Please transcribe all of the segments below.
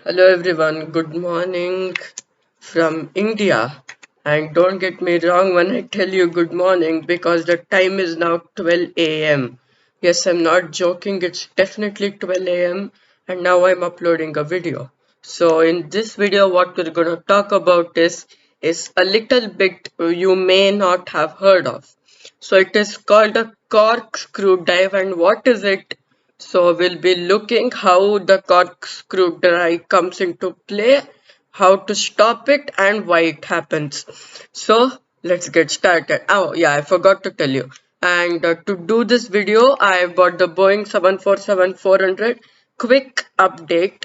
Hello everyone, good morning from India. And don't get me wrong when I tell you good morning because the time is now 12 a.m. Yes, I'm not joking, it's definitely 12 a.m. and now I'm uploading a video. So in this video what we're gonna talk about is a little bit you may not have heard of. So it is called a corkscrew dive, and what is it? So we'll be looking how the corkscrew drive comes into play, how to stop it and why it happens. So let's get started. Oh yeah, I forgot to tell you. And to do this video, I bought the Boeing 747-400 quick update.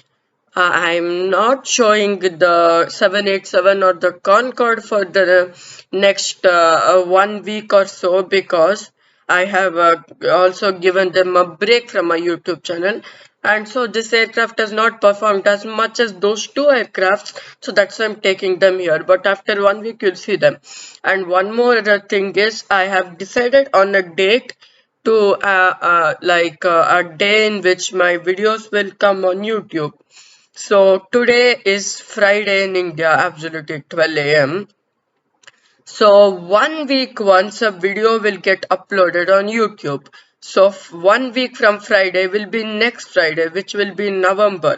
I'm not showing the 787 or the Concorde for the next 1 week or so because I have also given them a break from my YouTube channel. And so this aircraft has not performed as much as those two aircrafts, so that's why I'm taking them here. But after 1 week, you'll see them. And one more thing is, I have decided on a date to a day in which my videos will come on YouTube. So today is Friday in India, absolutely 12 a.m. So 1 week once a video will get uploaded on YouTube. So 1 week from Friday will be next Friday, which will be November.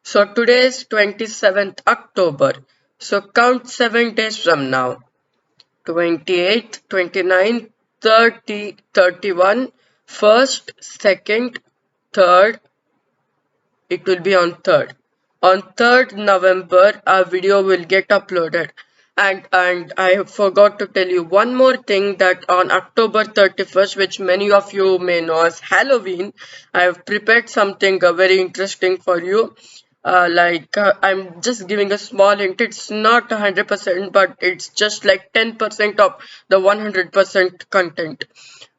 So today is 27th October. So count 7 days from now. 28th, 29th, 30, 31, 1st, 2nd, 3rd, it will be on 3rd. On 3rd November, a video will get uploaded. And I forgot to tell you one more thing that on October 31st, which many of you may know as Halloween, I have prepared something very interesting for you. I'm just giving a small hint. It's not 100%, but it's just like 10% of the 100% content.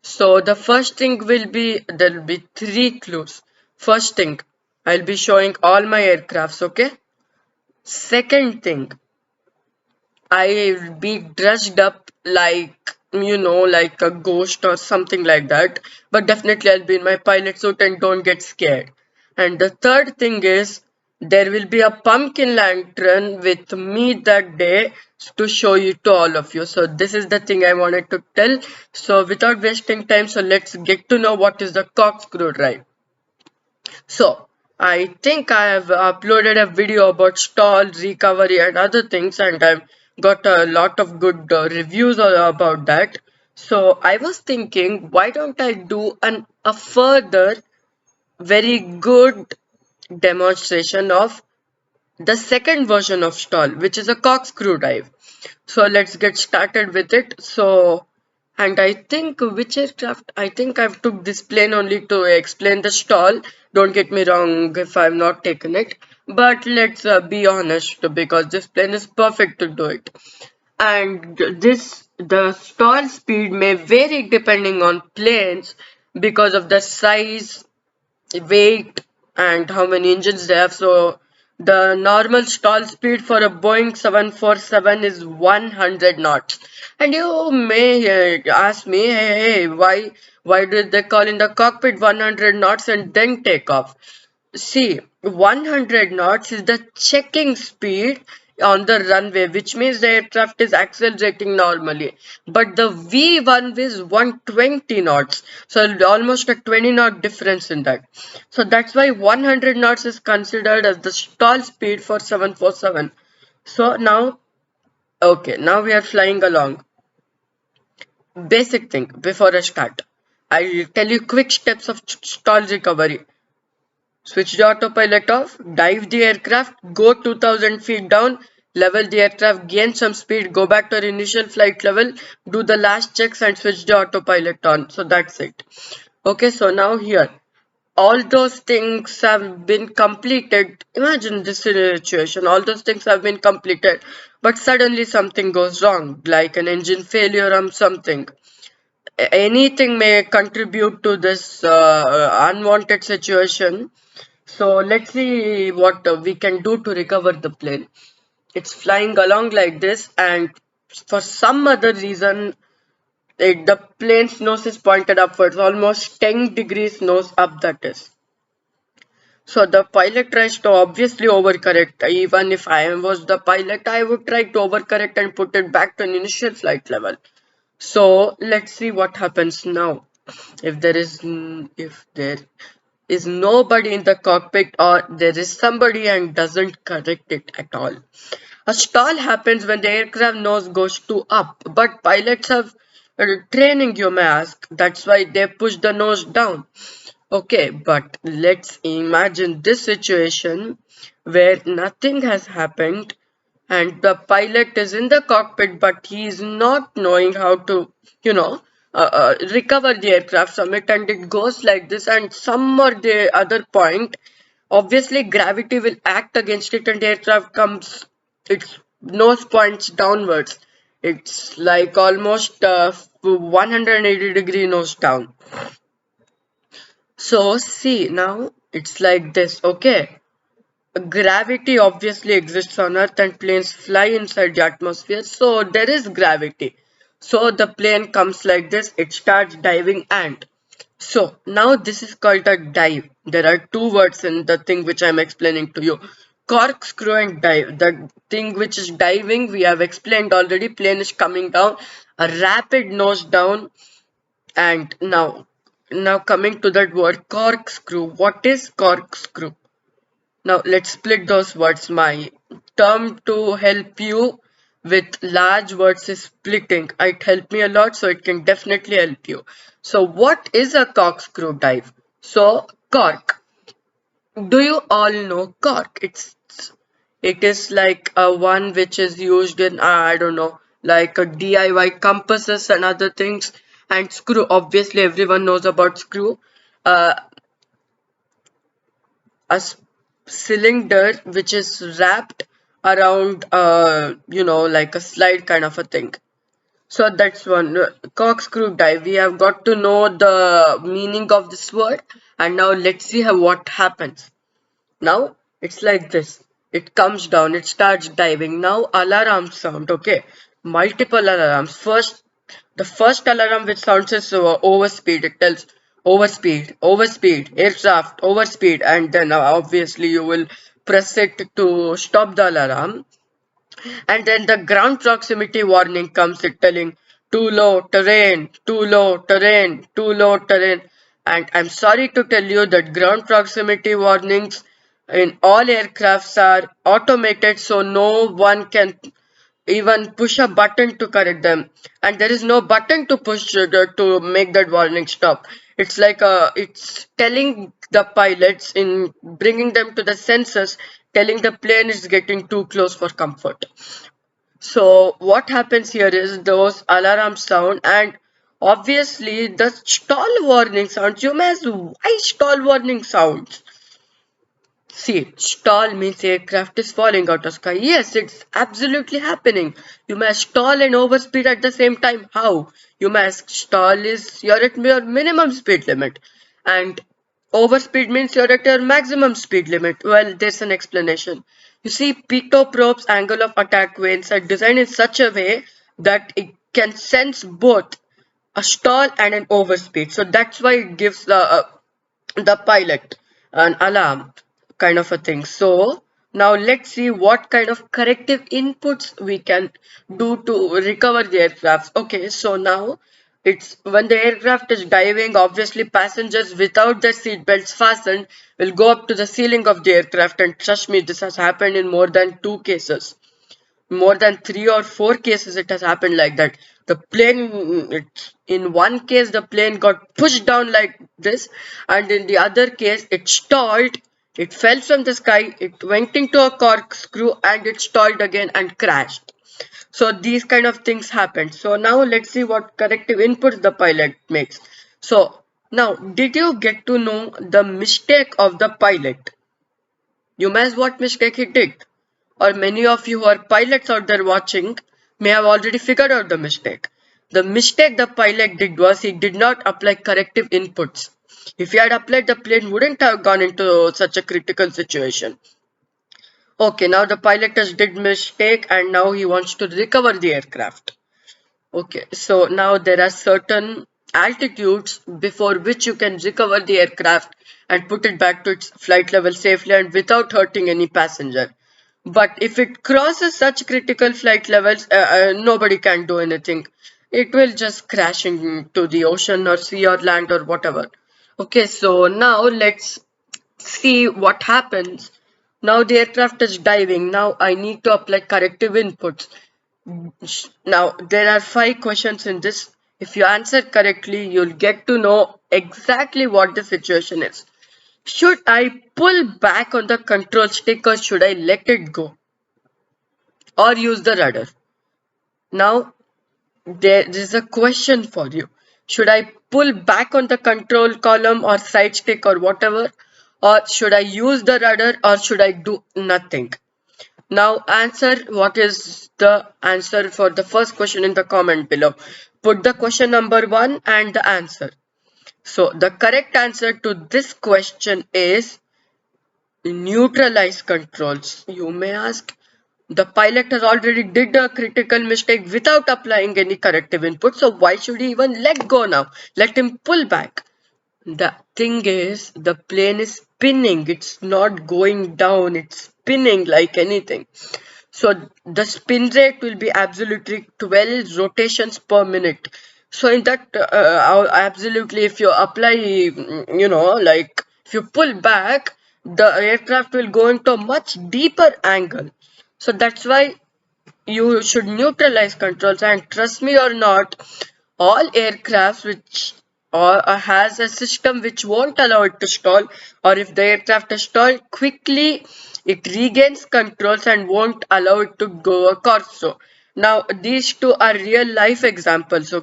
So the first thing will be there will be three clues. First thing, I'll be showing all my aircrafts, okay? Second thing, I'll be dressed up like a ghost or something like that. But definitely I'll be in my pilot suit and don't get scared. And the third thing is there will be a pumpkin lantern with me that day to show you to all of you. So this is the thing I wanted to tell. So without wasting time, so let's get to know what is the corkscrew drive. So, I think I have uploaded a video about stall recovery and other things, and I've got a lot of good reviews about that. So, I was thinking, why don't I do a further very good demonstration of the second version of stall, which is a corkscrew dive. So let's get started with it. So, and I think which aircraft? I think I've took this plane only to explain the stall. Don't get me wrong if I've not taken it. But let's be honest because this plane is perfect to do it. And the stall speed may vary depending on planes because of the size, weight, and how many engines they have. So the normal stall speed for a Boeing 747 is 100 knots. And you may ask me, hey, why did they call in the cockpit 100 knots and then take off? See, 100 knots is the checking speed on the runway, which means the aircraft is accelerating normally. But the V1 is 120 knots, so almost a 20 knot difference in that. So that's why 100 knots is considered as the stall speed for 747. So now, okay, now we are flying along. Basic thing before I start, I'll tell you quick steps of stall recovery. Switch the autopilot off, dive the aircraft, go 2000 feet down, level the aircraft, gain some speed, go back to our initial flight level, do the last checks and switch the autopilot on. So that's it. Okay, so now here, all those things have been completed. Imagine this situation, all those things have been completed, but suddenly something goes wrong, like an engine failure or something. Anything may contribute to this unwanted situation. So let's see what we can do to recover the plane. It's flying along like this, and for some other reason, the plane's nose is pointed upwards, almost 10 degrees nose up that is. So the pilot tries to obviously overcorrect. Even if I was the pilot, I would try to overcorrect and put it back to an initial flight level. So let's see what happens now. If there is nobody in the cockpit, or there is somebody and doesn't correct it at all. A stall happens when the aircraft nose goes too up, but pilots have training, you may ask. That's why they push the nose down. Okay, but let's imagine this situation where nothing has happened and the pilot is in the cockpit, but he is not knowing how to, you know, recover the aircraft from it, and it goes like this, and some or the other point, obviously gravity will act against it, and the aircraft comes, its nose points downwards. It's like almost 180-degree nose down. So see, now it's like this, okay? Gravity obviously exists on Earth and planes fly inside the atmosphere, so there is gravity. So the plane comes like this, it starts diving, and so now this is called a dive. There are two words in the thing which I'm explaining to you. Corkscrew and dive. The thing which is diving, we have explained already. Plane is coming down, a rapid nose down, and now coming to that word corkscrew. What is corkscrew? Now let's split those words. My term to help you with large words is splitting. It helped me a lot, so it can definitely help you. So what is a corkscrew dive? So cork. Do you all know cork? It is like a one which is used in I don't know, like a DIY compasses and other things. And screw. Obviously everyone knows about screw. Uh, a cylinder which is wrapped around like a slide kind of a thing. So that's one. Corkscrew dive. We have got to know the meaning of this word, and now let's see how what happens. Now it's like this. It comes down, it starts diving. Now alarm sound, okay. Multiple alarms. The first alarm which sounds is overspeed. It tells overspeed, overspeed, aircraft, overspeed, and then obviously you will press it to stop the alarm. And then the ground proximity warning comes, it telling too low terrain, too low terrain, too low terrain. And I'm sorry to tell you that ground proximity warnings in all aircrafts are automated, so no one can even push a button to correct them, and there is no button to push to make that warning stop. It's telling the pilots in bringing them to the senses, telling the plane is getting too close for comfort. So what happens here is those alarms sound, and obviously the stall warning sounds. You may ask, why stall warning sounds? See, stall means aircraft is falling out of sky. Yes, it's absolutely happening. You may stall and overspeed at the same time. How? You may stall is you're at your minimum speed limit, and overspeed means you're at your maximum speed limit. Well, there's an explanation. You see, pitot probe's angle of attack vanes are designed in such a way that it can sense both a stall and an overspeed. So that's why it gives the pilot an alarm kind of a thing. So now let's see what kind of corrective inputs we can do to recover the aircraft. Okay, so now it's when the aircraft is diving, obviously passengers without their seat belts fastened will go up to the ceiling of the aircraft, and trust me, this has happened in more than two cases, more than three or four cases it has happened like that. The plane, in one case the plane got pushed down like this, and in the other case it stalled, it fell from the sky, it went into a corkscrew, and it stalled again and crashed. So these kind of things happen. So now let's see what corrective inputs the pilot makes. So now, did you get to know the mistake of the pilot? You may ask what mistake he did, or many of you who are pilots out there watching may have already figured out the mistake. The mistake the pilot did was he did not apply corrective inputs. If he had applied, the plane wouldn't have gone into such a critical situation. Okay, now the pilot has did mistake and now he wants to recover the aircraft. Okay, so now there are certain altitudes before which you can recover the aircraft and put it back to its flight level safely and without hurting any passenger. But if it crosses such critical flight levels, nobody can do anything. It will just crash into the ocean or sea or land or whatever. Okay, so now let's see what happens. Now the aircraft is diving. Now I need to apply corrective inputs. Now there are 5 questions in this. If you answer correctly, you'll get to know exactly what the situation is. Should I pull back on the control stick or should I let it go? Or use the rudder? Now there is a question for you. Should I pull back on the control column or side stick or whatever? Or should I use the rudder or should I do nothing? Now answer what is the answer for the first question in the comment below. Put the question number 1 and the answer. So the correct answer to this question is neutralize controls. You may ask, the pilot has already did a critical mistake without applying any corrective input, so why should he even let go now? Let him pull back. The thing is, the plane is spinning. It's not going down. It's spinning like anything. So the spin rate will be absolutely 12 rotations per minute. So in that, absolutely, if you apply, like if you pull back, the aircraft will go into a much deeper angle. So that's why you should neutralize controls, and trust me or not, all aircrafts which or has a system which won't allow it to stall, or if the aircraft is stalled quickly, it regains controls and won't allow it to go a corso. Now these two are real life examples.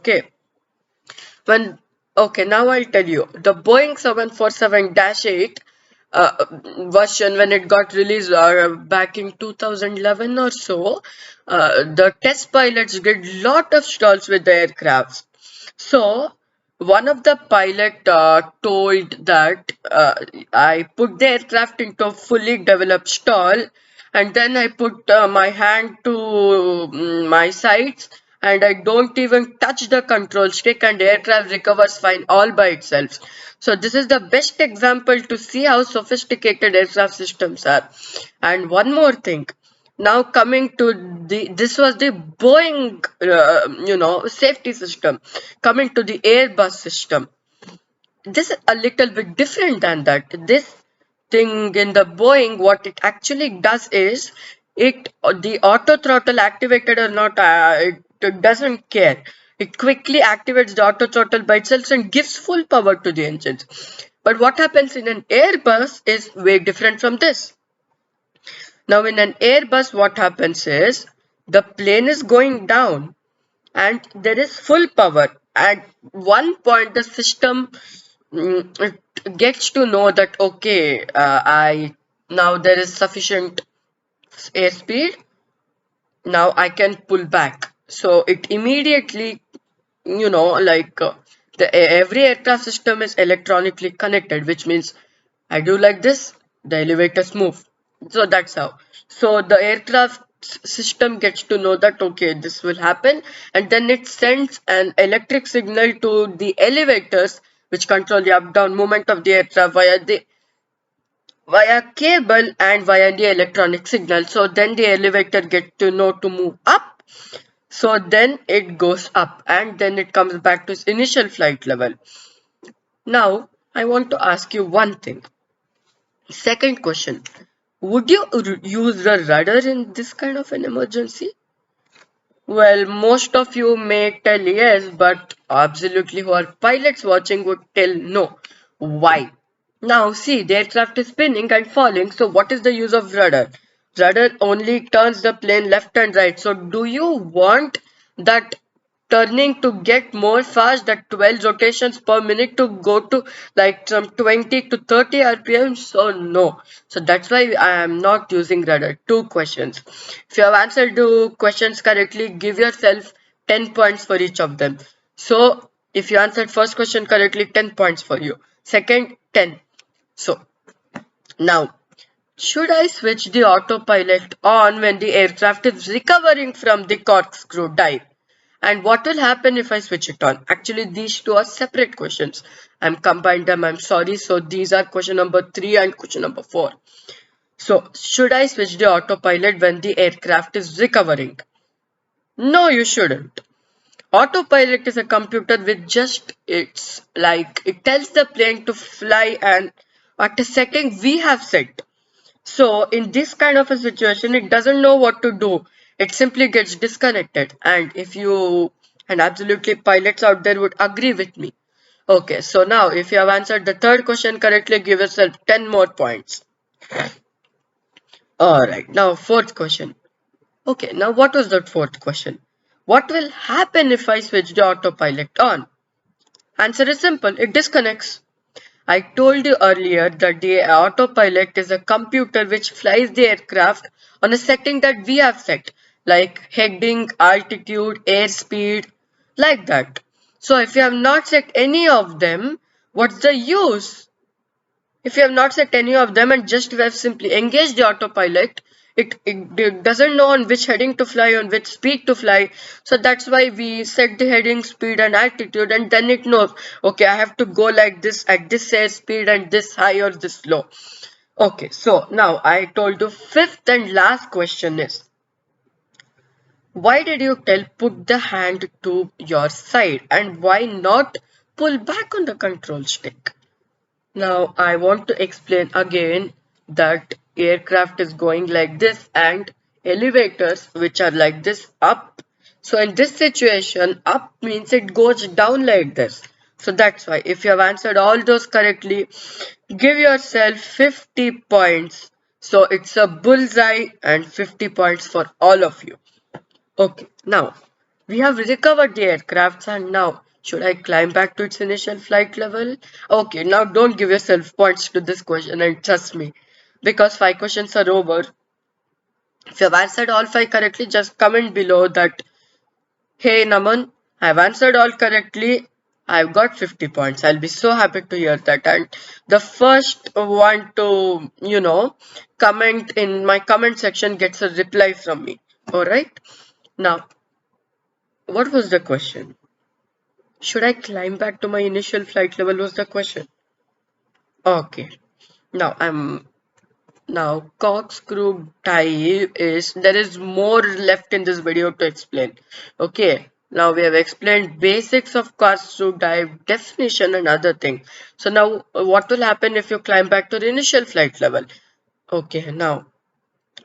When okay, now I'll tell you the Boeing 747-8 version, when it got released back in 2011 or so, the test pilots did lot of stalls with the aircrafts. So one of the pilot told that I put the aircraft into a fully developed stall, and then I put my hand to my sides and I don't even touch the control stick and the aircraft recovers fine all by itself. So this is the best example to see how sophisticated aircraft systems are. And one more thing. Now coming to this was the Boeing, safety system. Coming to the Airbus system, this is a little bit different than that. This thing in the Boeing, what it actually does is, the auto throttle activated or not, it doesn't care. It quickly activates the auto throttle by itself and gives full power to the engines. But what happens in an Airbus is way different from this. Now in an Airbus, what happens is the plane is going down and there is full power. At one point, the system it gets to know that okay, I now there is sufficient airspeed. Now I can pull back. So it immediately, every aircraft system is electronically connected, which means I do like this, the elevators move. So that's how. So the aircraft system gets to know that okay, this will happen, and then it sends an electric signal to the elevators, which control the up down movement of the aircraft via cable and via the electronic signal. So then the elevator gets to know to move up. So then it goes up and then it comes back to its initial flight level. Now I want to ask you one thing. Second question. Would you use the rudder in this kind of an emergency? Well, most of you may tell yes, but absolutely who are pilots watching would tell no. Why? Now see, the aircraft is spinning and falling, so what is the use of rudder? Rudder only turns the plane left and right. So do you want that turning to get more fast, that 12 rotations per minute to go to like from 20 to 30 rpm? So no. So that's why I am not using rudder. 2 questions. If you have answered 2 questions correctly, give yourself 10 points for each of them. So if you answered first question correctly, 10 points for you. Second, 10. So now, should I switch the autopilot on when the aircraft is recovering from the corkscrew dive? And what will happen if I switch it on? Actually, these two are separate questions. I'm combined them, I'm sorry. So these are question number 3 and question number 4. So should I switch the autopilot when the aircraft is recovering? No, you shouldn't. Autopilot is a computer with just it's like it tells the plane to fly and at a setting we have set. So in this kind of a situation, it doesn't know what to do. It simply gets disconnected. And if you and absolutely pilots out there would agree with me. Okay, so now if you have answered the third question correctly, give yourself 10 more points. Alright, now fourth question. Okay, now what was that fourth question? What will happen if I switch the autopilot on? Answer is simple, it disconnects. I told you earlier that the autopilot is a computer which flies the aircraft on a setting that we have set, like heading, altitude, airspeed, like that. So if you have not set any of them, what's the use? If you have not set any of them and just have simply engaged the autopilot, it doesn't know on which heading to fly, on which speed to fly. So that's why we set the heading, speed and altitude, and then it knows, okay, I have to go like this at this airspeed and this high or this low. Okay, so now I told you fifth and last question is, why did you tell put the hand to your side and why not pull back on the control stick? Now I want to explain again that aircraft is going like this and elevators which are like this up. So in this situation, up means it goes down like this. So that's why if you have answered all those correctly, give yourself 50 points. So it's a bullseye and 50 points for all of you. Okay, now we have recovered the aircrafts and now should I climb back to its initial flight level? Okay, now don't give yourself points to this question and trust me because 5 questions are over. If you have answered all 5 correctly, just comment below that, hey Naman, I have answered all correctly. I've got 50 points. I'll be so happy to hear that. And the first one to, comment in my comment section gets a reply from me. Alright? Now, what was the question? Should I climb back to my initial flight level was the question. Okay. Now corkscrew dive is there is more left in this video to explain. Okay. Now we have explained basics of corkscrew dive, definition and other thing. So now what will happen if you climb back to the initial flight level? Okay, now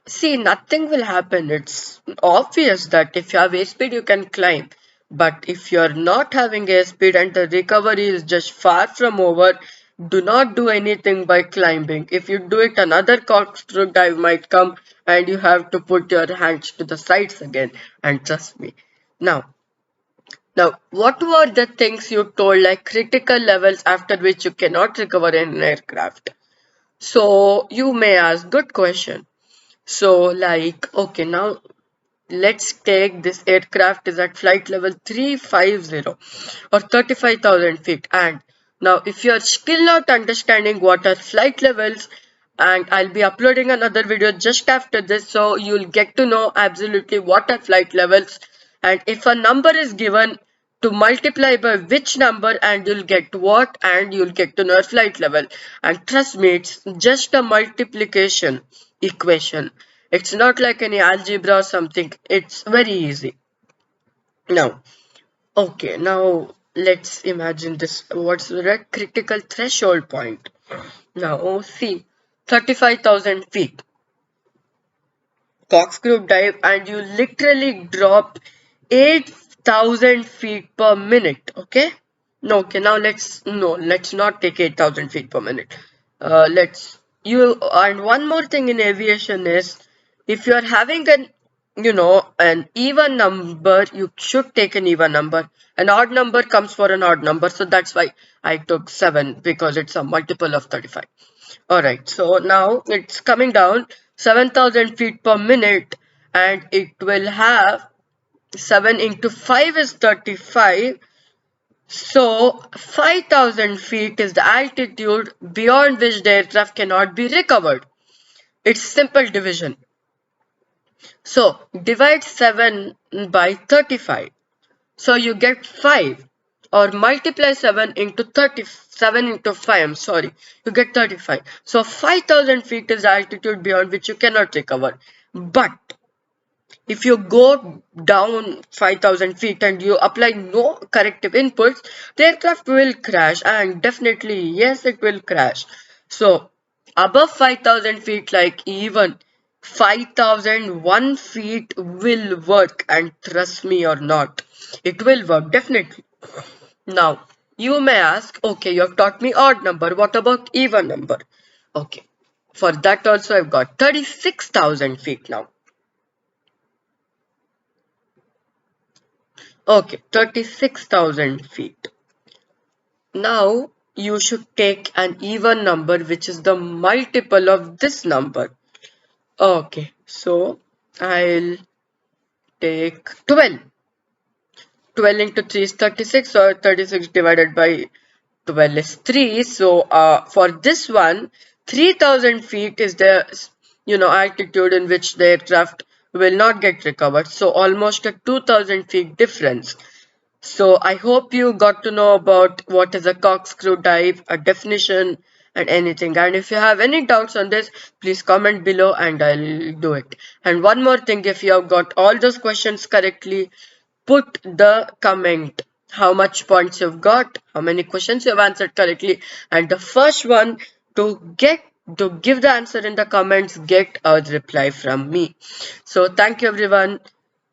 see, nothing will happen. It's obvious that if you have airspeed, you can climb. But if you're not having airspeed and the recovery is just far from over, do not do anything by climbing. If you do it, another corkscrew dive might come and you have to put your hands to the sides again. And trust me. Now, what were the things you told like critical levels after which you cannot recover in an aircraft? So you may ask, good question. So like, okay, now let's take this aircraft is at flight level 350 or 35,000 feet. And now if you are still not understanding what are flight levels, and I'll be uploading another video just after this, so you'll get to know absolutely what are flight levels. And if a number is given, to multiply by which number and you'll get what and you'll get to know flight level. And trust me, it's just a multiplication equation. It's not like any algebra or something. It's very easy. Now, okay, now let's imagine this. What's the critical threshold point? Now, see, 35,000 feet. Corkscrew dive and you literally drop 8,000 feet per minute. Okay? No, okay, now let's not take 8,000 feet per minute. And one more thing in aviation is if you are having an even number, you should take an even number. An odd number comes for an odd number, so that's why I took 7 because it's a multiple of 35. Alright, so now it's coming down 7,000 feet per minute and it will have 7 into 5 is 35. So 5,000 feet is the altitude beyond which the aircraft cannot be recovered. It's simple division. So divide 7 by 35. So you get 5, or multiply 7 into 37 into 5, I'm sorry, you get 35. So 5,000 feet is altitude beyond which you cannot recover. But if you go down 5,000 feet and you apply no corrective inputs, the aircraft will crash, and definitely, yes, it will crash. So, above 5,000 feet, like even 5,001 feet will work, and trust me or not, it will work definitely. Now, you may ask, okay, you have taught me odd number, what about even number? Okay, for that also I've got 36,000 feet now. Okay, 36,000 feet. Now you should take an even number which is the multiple of this number. Okay, so I'll take 12. 12 into 3 is 36, or 36 divided by 12 is 3. So for this one, 3,000 feet is the altitude in which the aircraft will not get recovered. So almost a 2,000 feet difference. So I hope you got to know about what is a corkscrew dive, a definition, and anything. And if you have any doubts on this, please comment below and I'll do it. And one more thing, if you have got all those questions correctly, put the comment how much points you've got, how many questions you've answered correctly, and the first one to give the answer in the comments get a reply from me. So thank you everyone.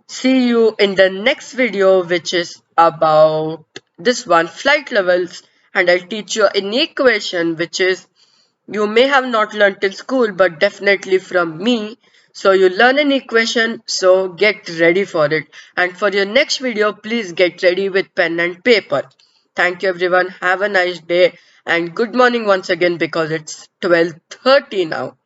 See you in the next video, which is about this one, flight levels, and I'll teach you an equation which is you may have not learned in school, but definitely from me. So you learn an equation, so get ready for it. And for your next video, please get ready with pen and paper. Thank you everyone. Have a nice day and good morning once again because it's 12:30 now.